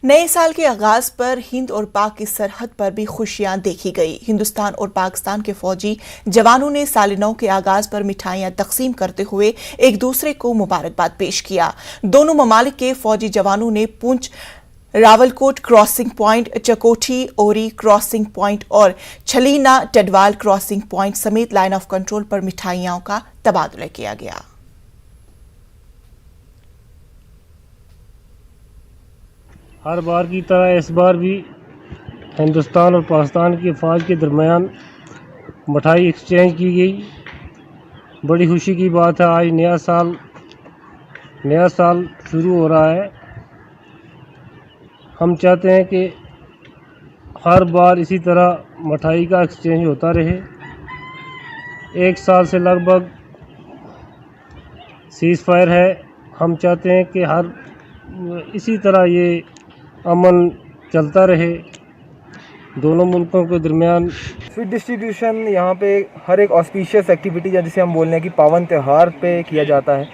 नए साल के आगाज पर हिंद और पाक की सरहद पर भी खुशियां देखी गई। हिंदुस्तान और पाकिस्तान के फौजी जवानों ने साल नौ के आगाज पर मिठाइयां तकसीम करते हुए एक दूसरे को मुबारकबाद पेश किया। दोनों ममालिक के फौजी जवानों ने पुंछ, रावलकोट क्रॉसिंग पॉइंट, चकोठी ओरी क्रॉसिंग पॉइंट और छलीना टडवाल क्रॉसिंग पॉइंट समेत लाइन ऑफ कंट्रोल पर मिठाइयों का तबादला किया गया। हर बार की तरह इस बार भी हिंदुस्तान और पाकिस्तान की फ़ौज के दरमियान मिठाई एक्सचेंज की गई। बड़ी खुशी की बात है, आज नया साल शुरू हो रहा है। हम चाहते हैं कि हर बार इसी तरह मिठाई का एक्सचेंज होता रहे। एक साल से लगभग सीज़ फायर है। हम चाहते हैं कि हर इसी तरह ये अमन चलता रहे दोनों मुल्कों के दरमियान। स्वीट डिस्ट्रीब्यूशन यहाँ पे हर एक ऑस्पिशियस एक्टिविटी जिसे हम बोल रहे हैं कि पावन त्यौहार पे किया जाता है।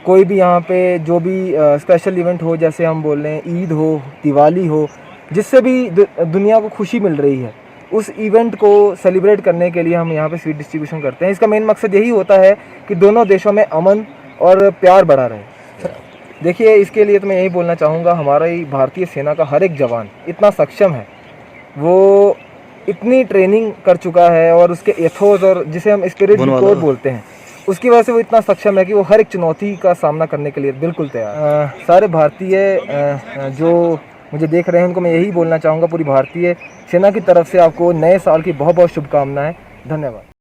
कोई भी यहाँ पे जो भी स्पेशल इवेंट हो, जैसे हम बोल रहे हैं ईद हो, दिवाली हो, जिससे भी दुनिया को खुशी मिल रही है, उस इवेंट को सेलिब्रेट करने के लिए हम यहाँ पे स्वीट डिस्ट्रीब्यूशन करते हैं। इसका मेन मकसद यही होता है कि दोनों देशों में अमन और प्यार बढ़ा रहे। देखिए, इसके लिए तो मैं यही बोलना चाहूँगा, हमारी भारतीय सेना का हर एक जवान इतना सक्षम है, वो इतनी ट्रेनिंग कर चुका है और उसके एथोस और जिसे हम स्पिरिट कोर बोलते हैं, उसकी वजह से वो इतना सक्षम है कि वो हर एक चुनौती का सामना करने के लिए बिल्कुल तैयार। सारे भारतीय जो मुझे देख रहे हैं उनको मैं यही बोलना चाहूँगा, पूरी भारतीय सेना की तरफ से आपको नए साल की बहुत बहुत शुभकामनाएं। धन्यवाद।